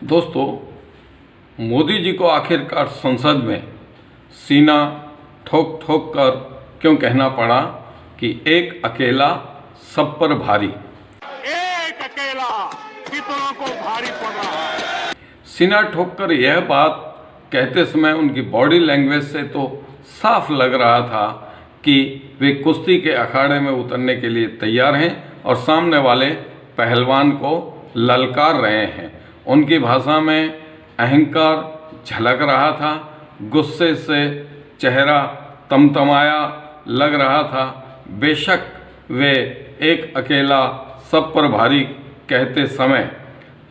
दोस्तों, मोदी जी को आखिरकार संसद में सीना ठोक ठोक कर क्यों कहना पड़ा कि एक अकेला सब पर भारी। एक अकेला कितनों को भारी पड़ रहा है। सीना ठोक कर यह बात कहते समय उनकी बॉडी लैंग्वेज से तो साफ लग रहा था कि वे कुश्ती के अखाड़े में उतरने के लिए तैयार हैं और सामने वाले पहलवान को ललकार रहे हैं। उनकी भाषा में अहंकार झलक रहा था, गुस्से से चेहरा तमतमाया लग रहा था। बेशक वे एक अकेला सब पर भारी कहते समय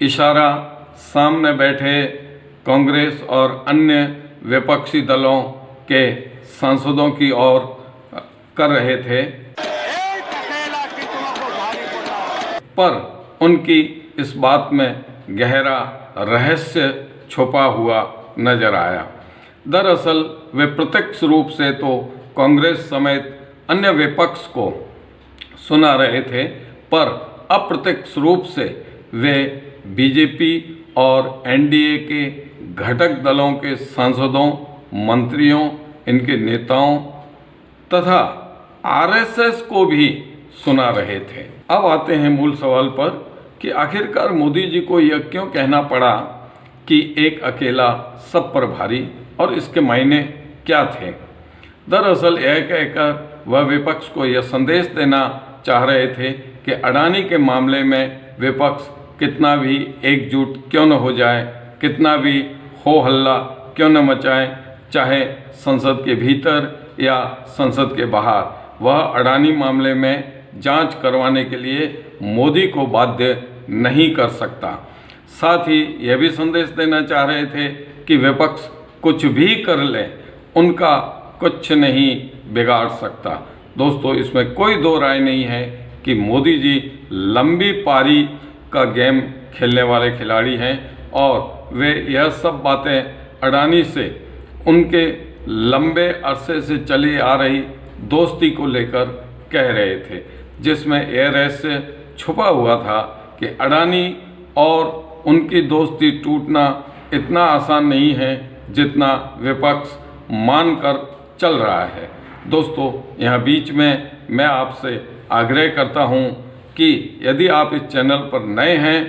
इशारा सामने बैठे कांग्रेस और अन्य विपक्षी दलों के सांसदों की ओर कर रहे थे, एक अकेला कितनों को भारी पड़ रहा है। पर उनकी इस बात में गहरा रहस्य छुपा हुआ नजर आया। दरअसल वे प्रत्यक्ष रूप से तो कांग्रेस समेत अन्य विपक्ष को सुना रहे थे, पर अप्रत्यक्ष रूप से वे बीजेपी और एनडीए के घटक दलों के सांसदों, मंत्रियों, इनके नेताओं तथा आरएसएस को भी सुना रहे थे। अब आते हैं मूल सवाल पर कि आखिरकार मोदी जी को यह क्यों कहना पड़ा कि एक अकेला सब पर भारी, और इसके मायने क्या थे। दरअसल यह कहकर वह विपक्ष को यह संदेश देना चाह रहे थे कि अडानी के मामले में विपक्ष कितना भी एकजुट क्यों न हो जाए, कितना भी हो हल्ला क्यों न मचाए, चाहे संसद के भीतर या संसद के बाहर, वह अडानी मामले में जांच करवाने के लिए मोदी को बाध्य नहीं कर सकता। साथ ही यह भी संदेश देना चाह रहे थे कि विपक्ष कुछ भी कर ले, उनका कुछ नहीं बिगाड़ सकता। दोस्तों, इसमें कोई दो राय नहीं है कि मोदी जी लंबी पारी का गेम खेलने वाले खिलाड़ी हैं और वे यह सब बातें अडानी से उनके लंबे अरसे से चली आ रही दोस्ती को लेकर कह रहे थे, जिसमें यह रहस्य छुपा हुआ था कि अडानी और उनकी दोस्ती टूटना इतना आसान नहीं है जितना विपक्ष मानकर चल रहा है। दोस्तों, यहाँ बीच में मैं आपसे आग्रह करता हूँ कि यदि आप इस चैनल पर नए हैं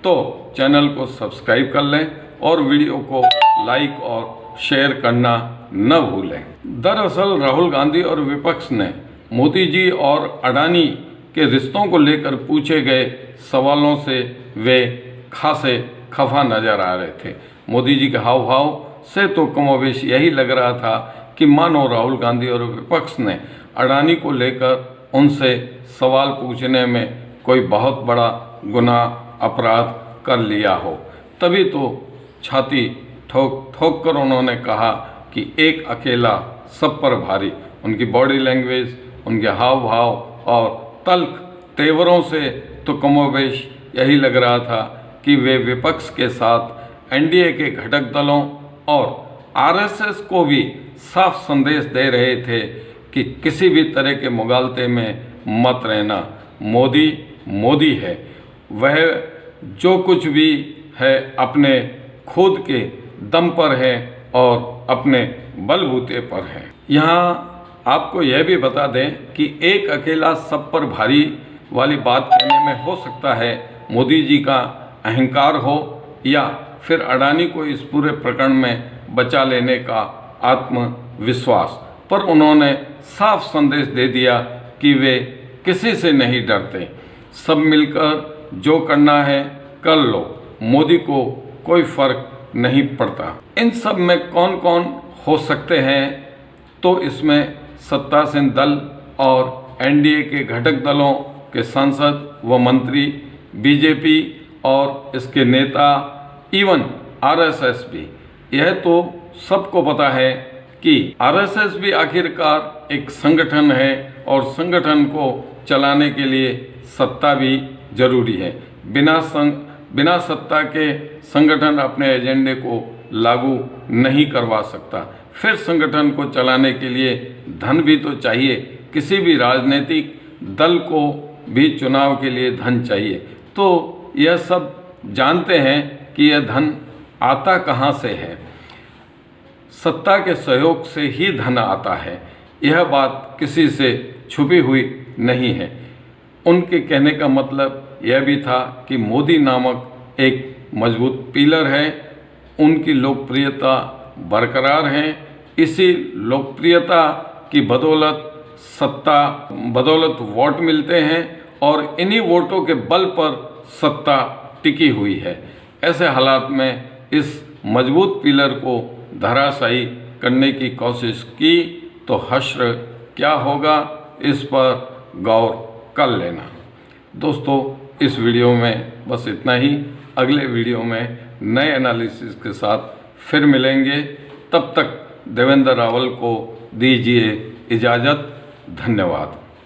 तो चैनल को सब्सक्राइब कर लें और वीडियो को लाइक और शेयर करना न भूलें। दरअसल राहुल गांधी और विपक्ष ने मोदी जी और अडानी के रिश्तों को लेकर पूछे गए सवालों से वे खासे खफा नजर आ रहे थे। मोदी जी के हाव भाव से तो कमोबेश यही लग रहा था कि मानो राहुल गांधी और विपक्ष ने अडानी को लेकर उनसे सवाल पूछने में कोई बहुत बड़ा गुनाह अपराध कर लिया हो। तभी तो छाती ठोक ठोक कर उन्होंने कहा कि एक अकेला सब पर भारी। उनकी बॉडी लैंग्वेज, उनके हाव भाव और तल्ख तेवरों से तो कमोबेश यही लग रहा था कि वे विपक्ष के साथ एनडीए के घटक दलों और आरएसएस को भी साफ संदेश दे रहे थे कि किसी भी तरह के मुगालते में मत रहना। मोदी मोदी है, वह जो कुछ भी है अपने खुद के दम पर है और अपने बलबूते पर है। यहाँ आपको यह भी बता दें कि एक अकेला सब पर भारी वाली बात कहने में हो सकता है मोदी जी का अहंकार हो या फिर अडानी को इस पूरे प्रकरण में बचा लेने का आत्मविश्वास, पर उन्होंने साफ संदेश दे दिया कि वे किसी से नहीं डरते। सब मिलकर जो करना है कर लो, मोदी को कोई फर्क नहीं पड़ता। इन सब में कौन कौन हो सकते हैं, तो इसमें सत्तासीन दल और एनडीए के घटक दलों के सांसद व मंत्री, बीजेपी और इसके नेता, इवन आरएसएस भी। यह तो सबको पता है कि आरएसएस भी आखिरकार एक संगठन है और संगठन को चलाने के लिए सत्ता भी जरूरी है। बिना सत्ता के संगठन अपने एजेंडे को लागू नहीं करवा सकता। फिर संगठन को चलाने के लिए धन भी तो चाहिए। किसी भी राजनीतिक दल को भी चुनाव के लिए धन चाहिए। तो यह सब जानते हैं कि यह धन आता कहाँ से है। सत्ता के सहयोग से ही धन आता है, यह बात किसी से छुपी हुई नहीं है। उनके कहने का मतलब यह भी था कि मोदी नामक एक मजबूत पिलर है, उनकी लोकप्रियता बरकरार है। इसी लोकप्रियता की बदौलत वोट मिलते हैं और इन्हीं वोटों के बल पर सत्ता टिकी हुई है। ऐसे हालात में इस मजबूत पिलर को धराशायी करने की कोशिश की तो हश्र क्या होगा, इस पर गौर कर लेना। दोस्तों, इस वीडियो में बस इतना ही। अगले वीडियो में नए एनालिसिस के साथ फिर मिलेंगे। तब तक देवेंद्र रावल को दीजिए इजाज़त। धन्यवाद।